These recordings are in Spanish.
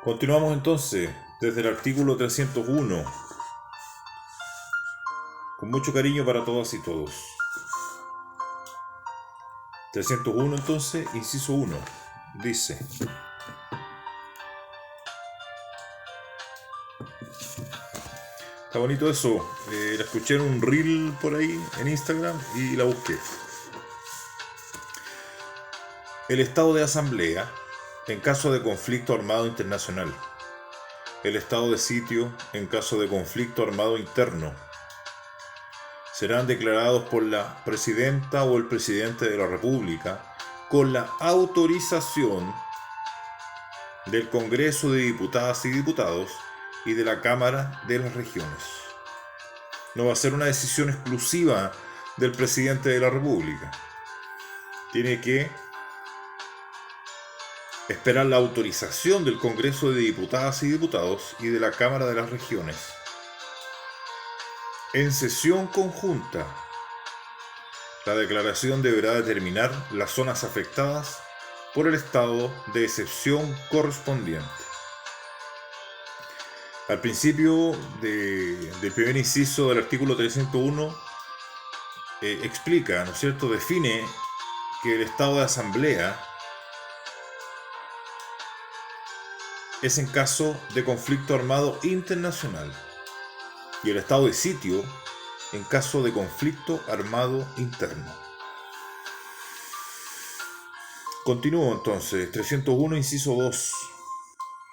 Continuamos entonces desde el artículo 301, con mucho cariño para todas y todos. 301 entonces, inciso 1, dice: está bonito eso, la escuché en un reel por ahí en Instagram y la busqué. El estado de asamblea en caso de conflicto armado internacional. El estado de sitio en caso de conflicto armado interno. Serán declarados por la presidenta o el presidente de la República con la autorización del Congreso de Diputadas y Diputados y de la Cámara de las Regiones. No va a ser una decisión exclusiva del presidente de la República. Tiene que esperar la autorización del Congreso de Diputadas y Diputados y de la Cámara de las Regiones. En sesión conjunta, la declaración deberá determinar las zonas afectadas por el estado de excepción correspondiente. Al principio del primer inciso del artículo 301 explica, ¿no es cierto?, define que el estado de asamblea es en caso de conflicto armado internacional y el estado de sitio en caso de conflicto armado interno. Continúo entonces, 301 inciso 2.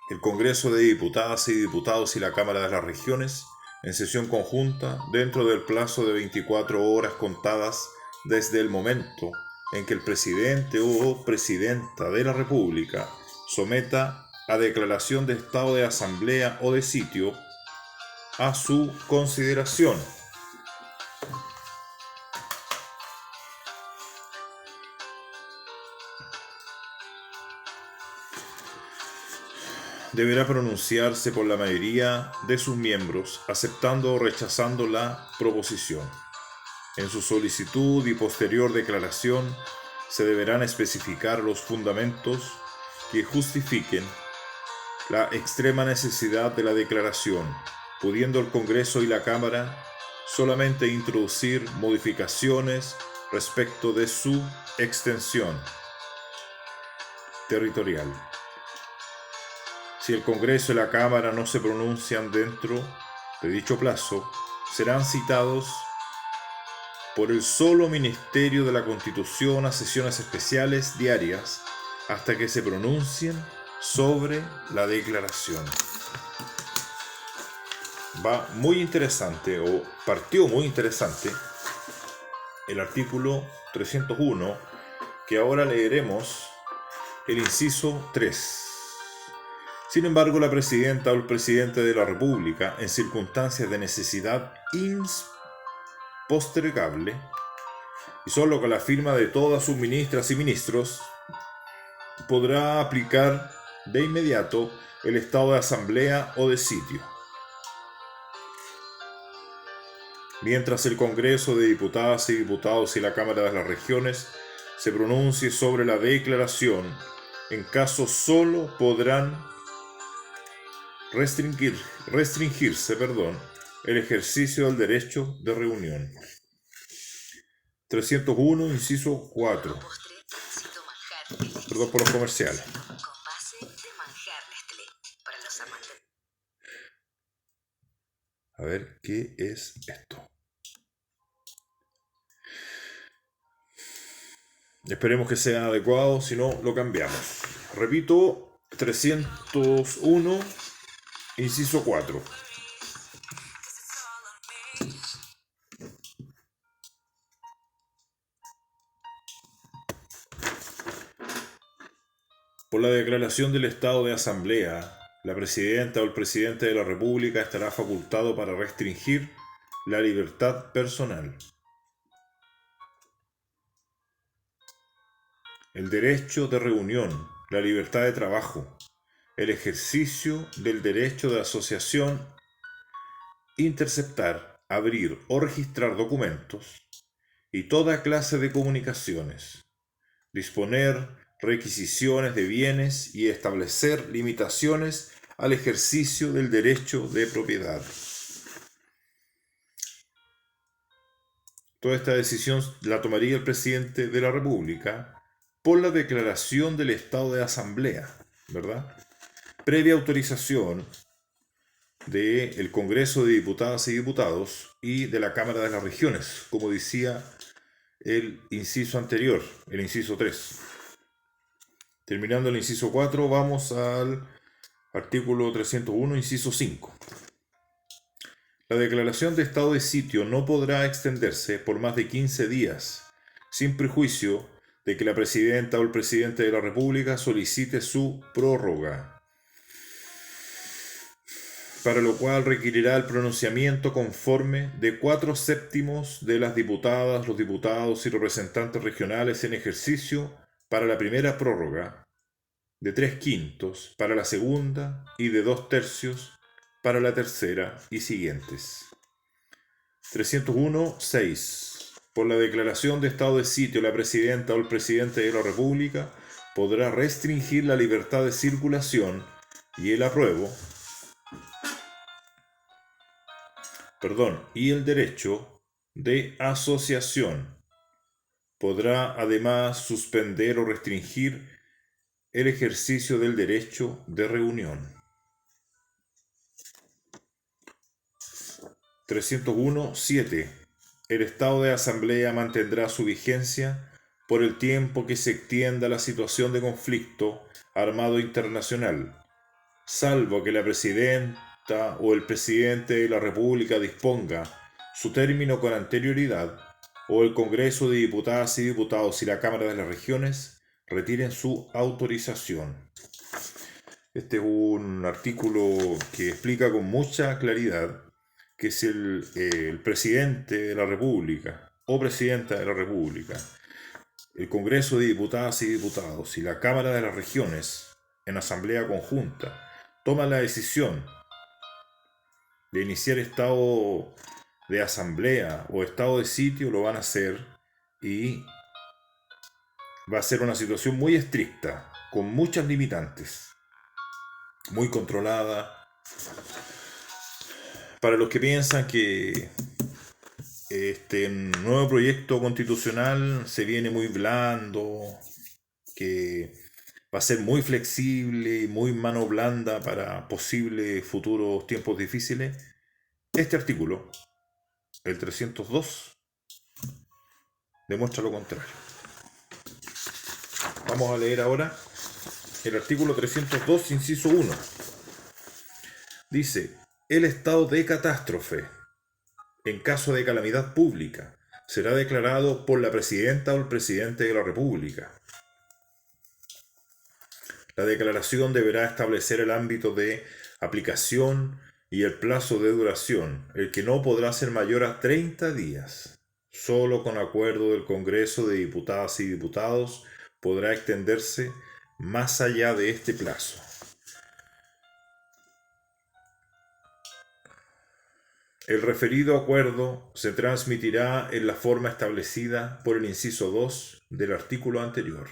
El Congreso de Diputadas y Diputados y la Cámara de las Regiones, en sesión conjunta, dentro del plazo de 24 horas contadas desde el momento en que el presidente o presidenta de la República someta a declaración de estado de asamblea o de sitio a su consideración. Deberá pronunciarse por la mayoría de sus miembros, aceptando o rechazando la proposición. En su solicitud y posterior declaración se deberán especificar los fundamentos que justifiquen la extrema necesidad de la declaración, pudiendo el Congreso y la Cámara solamente introducir modificaciones respecto de su extensión territorial. Si el Congreso y la Cámara no se pronuncian dentro de dicho plazo, serán citados por el solo Ministerio de la Constitución a sesiones especiales diarias hasta que se pronuncien sobre la declaración. Va muy interesante, o partió muy interesante, el artículo 301, que ahora leeremos el inciso 3. Sin embargo, la presidenta o el presidente de la República, en circunstancias de necesidad impostergable, y solo con la firma de todas sus ministras y ministros, podrá aplicar de inmediato el estado de asamblea o de sitio. Mientras el Congreso de Diputadas y Diputados y la Cámara de las Regiones se pronuncie sobre la declaración, en caso solo podrán restringirse el ejercicio del derecho de reunión. 301, inciso 4. Perdón por los comerciales. A ver, ¿qué es esto? Esperemos que sea adecuado, si no, lo cambiamos. Repito, 301, inciso 4. Por la declaración del estado de asamblea, la presidenta o el presidente de la República estará facultado para restringir la libertad personal, el derecho de reunión, la libertad de trabajo, el ejercicio del derecho de asociación, interceptar, abrir o registrar documentos y toda clase de comunicaciones, disponer requisiciones de bienes y establecer limitaciones al ejercicio del derecho de propiedad. Toda esta decisión la tomaría el presidente de la República por la declaración del estado de asamblea, ¿verdad? Previa autorización del Congreso de Diputadas y Diputados y de la Cámara de las Regiones, como decía el inciso anterior, el inciso 3. Terminando el inciso 4, vamos al artículo 301, inciso 5. La declaración de estado de sitio no podrá extenderse por más de 15 días, sin prejuicio de que la presidenta o el presidente de la República solicite su prórroga, para lo cual requerirá el pronunciamiento conforme de 4/7 de las diputadas, los diputados y representantes regionales en ejercicio para la primera prórroga, de 3/5 para la segunda y de 2/3 para la tercera y siguientes. 301.6. Por la declaración de estado de sitio, la presidenta o el presidente de la República podrá restringir la libertad de circulación y el y el derecho de asociación. Podrá además suspender o restringir el ejercicio del derecho de reunión. 301.7. El estado de asamblea mantendrá su vigencia por el tiempo que se extienda la situación de conflicto armado internacional, salvo que la presidenta o el presidente de la República disponga su término con anterioridad, o el Congreso de Diputadas y Diputados y la Cámara de las Regiones retiren su autorización. Este es un artículo que explica con mucha claridad que si el presidente de la República o presidenta de la República, el Congreso de Diputadas y Diputados y la Cámara de las Regiones en asamblea conjunta toman la decisión de iniciar estado de asamblea o estado de sitio, lo van a hacer, y va a ser una situación muy estricta, con muchas limitantes, muy controlada. Para los que piensan que este nuevo proyecto constitucional se viene muy blando, que va a ser muy flexible y muy mano blanda para posibles futuros tiempos difíciles, este artículo, el 302, demuestra lo contrario. Vamos a leer ahora el artículo 302, inciso 1. Dice: el estado de catástrofe, en caso de calamidad pública, será declarado por la presidenta o el presidente de la República. La declaración deberá establecer el ámbito de aplicación y el plazo de duración, el que no podrá ser mayor a 30 días. Solo con acuerdo del Congreso de Diputadas y Diputados podrá extenderse más allá de este plazo. El referido acuerdo se transmitirá en la forma establecida por el inciso 2 del artículo anterior.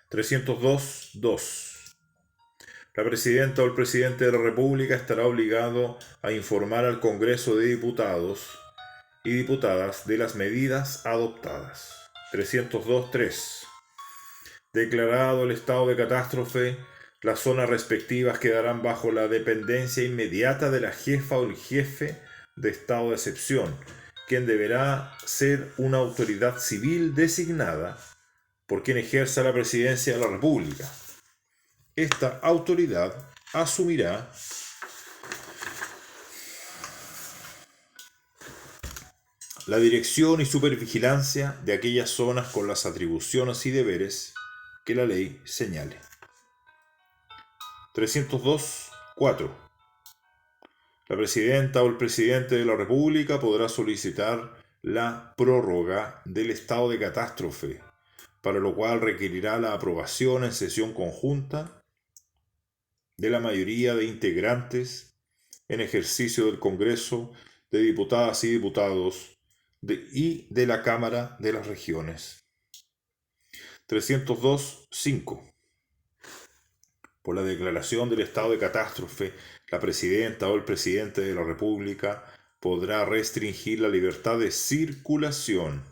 302.2. La presidenta o el presidente de la República estará obligado a informar al Congreso de Diputados y Diputadas de las medidas adoptadas. 302.3. Declarado el estado de catástrofe, las zonas respectivas quedarán bajo la dependencia inmediata de la jefa o el jefe de estado de excepción, quien deberá ser una autoridad civil designada por quien ejerza la presidencia de la República. Esta autoridad asumirá la dirección y supervigilancia de aquellas zonas con las atribuciones y deberes que la ley señale. 302.4. La presidenta o el presidente de la República podrá solicitar la prórroga del estado de catástrofe, para lo cual requerirá la aprobación en sesión conjunta de la mayoría de integrantes en ejercicio del Congreso de Diputadas y Diputados y de la Cámara de las Regiones. 302.5. Por la declaración del estado de catástrofe, la presidenta o el presidente de la República podrá restringir la libertad de circulación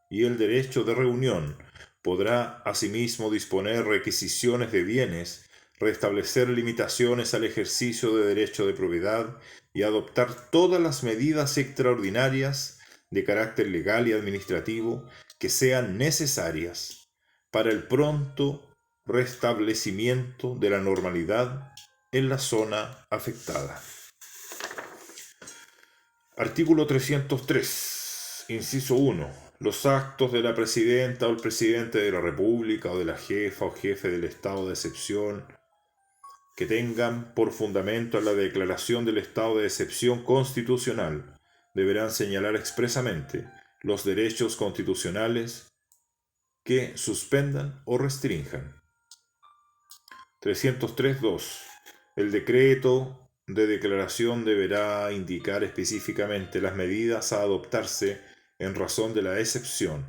y el derecho de reunión. Podrá asimismo disponer requisiciones de bienes, restablecer limitaciones al ejercicio de derecho de propiedad y adoptar todas las medidas extraordinarias de carácter legal y administrativo que sean necesarias para el pronto restablecimiento de la normalidad en la zona afectada. Artículo 303, inciso 1. Los actos de la presidenta o el presidente de la República o de la jefa o jefe del estado de excepción que tengan por fundamento la declaración del estado de excepción constitucional deberán señalar expresamente los derechos constitucionales que suspendan o restrinjan. 303.2. El decreto de declaración deberá indicar específicamente las medidas a adoptarse en razón de la excepción,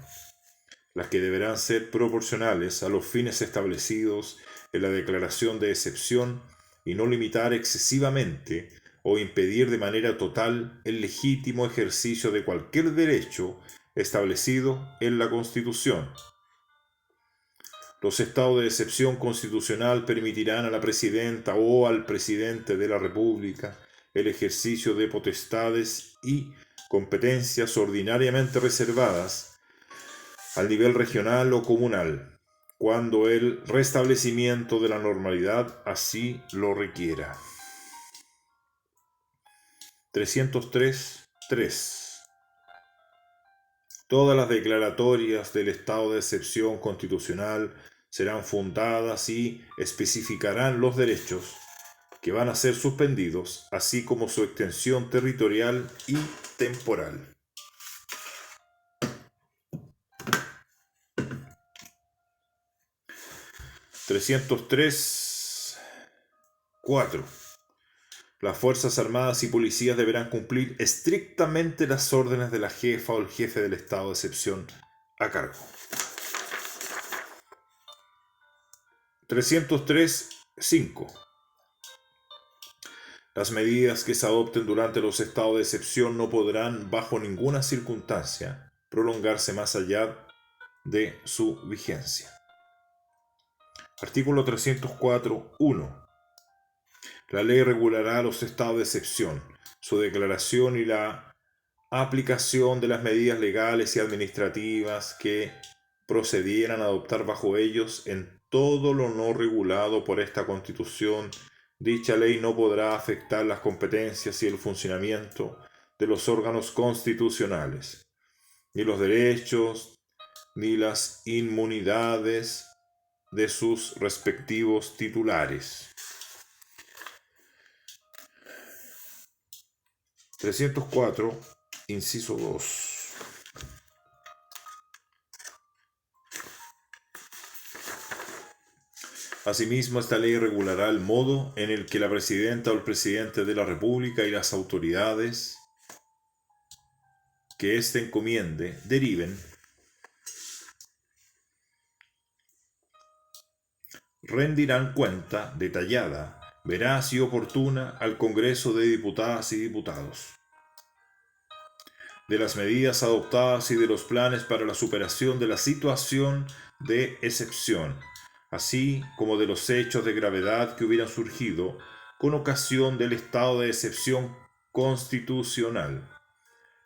las que deberán ser proporcionales a los fines establecidos en la declaración de excepción y no limitar excesivamente o impedir de manera total el legítimo ejercicio de cualquier derecho establecido en la Constitución. Los estados de excepción constitucional permitirán a la presidenta o al presidente de la República el ejercicio de potestades y competencias ordinariamente reservadas al nivel regional o comunal, cuando el restablecimiento de la normalidad así lo requiera. 303.3. Todas las declaratorias del estado de excepción constitucional serán fundadas y especificarán los derechos que van a ser suspendidos, así como su extensión territorial y temporal. (303.4) Las Fuerzas Armadas y Policías deberán cumplir estrictamente las órdenes de la jefa o el jefe del estado de excepción a cargo. 303.5. Las medidas que se adopten durante los estados de excepción no podrán, bajo ninguna circunstancia, prolongarse más allá de su vigencia. Artículo 304.1. La ley regulará los estados de excepción, su declaración y la aplicación de las medidas legales y administrativas que procedieran a adoptar bajo ellos en todo lo no regulado por esta Constitución. Dicha ley no podrá afectar las competencias y el funcionamiento de los órganos constitucionales, ni los derechos, ni las inmunidades de sus respectivos titulares. 304, inciso 2. Asimismo, esta ley regulará el modo en el que la presidenta o el presidente de la República y las autoridades que éste encomiende deriven, rendirán cuenta detallada, veraz y oportuna al Congreso de Diputadas y Diputados de las medidas adoptadas y de los planes para la superación de la situación de excepción, así como de los hechos de gravedad que hubieran surgido con ocasión del estado de excepción constitucional.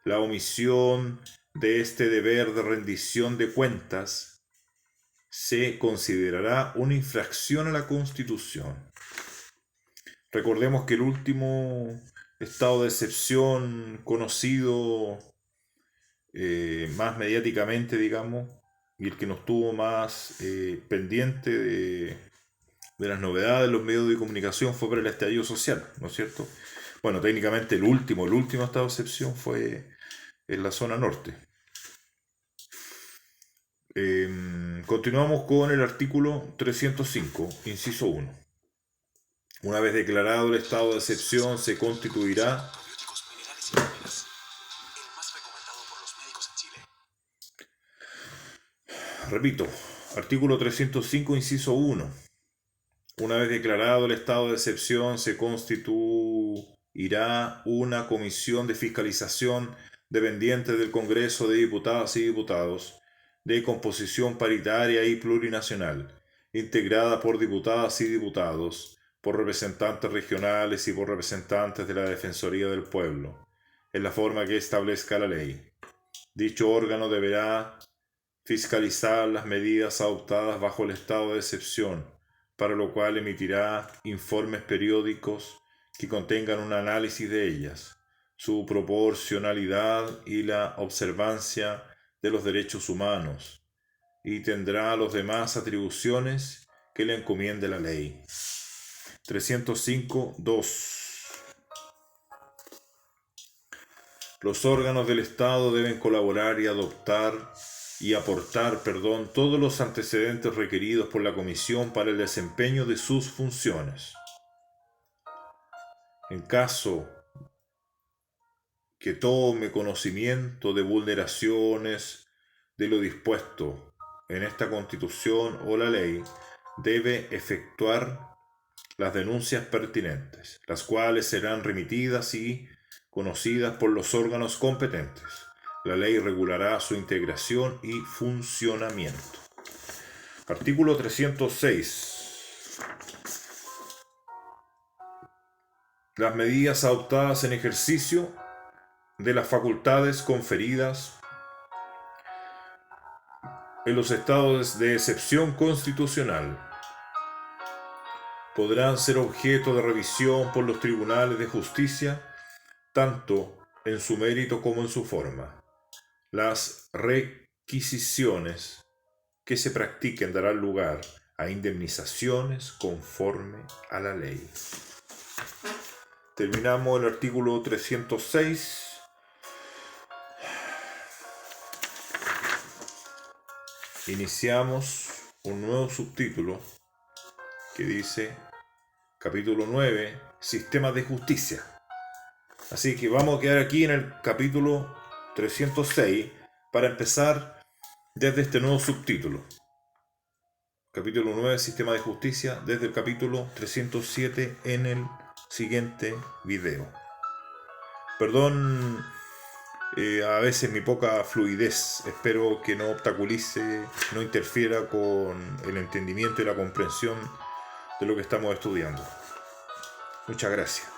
La omisión de este deber de rendición de cuentas se considerará una infracción a la Constitución. Recordemos que el último estado de excepción conocido más mediáticamente, digamos, y el que nos tuvo más pendiente de las novedades de los medios de comunicación fue por el estallido social, ¿no es cierto? Bueno, técnicamente el último estado de excepción fue en la zona norte. Continuamos con el artículo 305, inciso 1. Una vez declarado el estado de excepción, se constituirá repito, artículo 305, inciso 1. Una vez declarado el estado de excepción, se constituirá una comisión de fiscalización dependiente del Congreso de Diputadas y Diputados, de composición paritaria y plurinacional, integrada por diputadas y diputados, por representantes regionales y por representantes de la Defensoría del Pueblo, en la forma que establezca la ley. Dicho órgano deberá fiscalizar las medidas adoptadas bajo el estado de excepción, para lo cual emitirá informes periódicos que contengan un análisis de ellas, su proporcionalidad y la observancia de los derechos humanos, y tendrá las demás atribuciones que le encomiende la ley. 305.2. Los órganos del Estado deben colaborar y aportar todos los antecedentes requeridos por la Comisión para el desempeño de sus funciones. En caso que tome conocimiento de vulneraciones de lo dispuesto en esta Constitución o la ley, debe efectuar las denuncias pertinentes, las cuales serán remitidas y conocidas por los órganos competentes. La ley regulará su integración y funcionamiento. Artículo 306. Las medidas adoptadas en ejercicio de las facultades conferidas en los estados de excepción constitucional podrán ser objeto de revisión por los tribunales de justicia, tanto en su mérito como en su forma. Las requisiciones que se practiquen darán lugar a indemnizaciones conforme a la ley. Terminamos el artículo 306. Iniciamos un nuevo subtítulo que dice capítulo 9, Sistemas de Justicia. Así que vamos a quedar aquí en el capítulo 306 para empezar desde este nuevo subtítulo. Capítulo 9, Sistema de Justicia, desde el capítulo 307 en el siguiente video. Perdón a veces mi poca fluidez, espero que no obstaculice, no interfiera con el entendimiento y la comprensión de lo que estamos estudiando. Muchas gracias.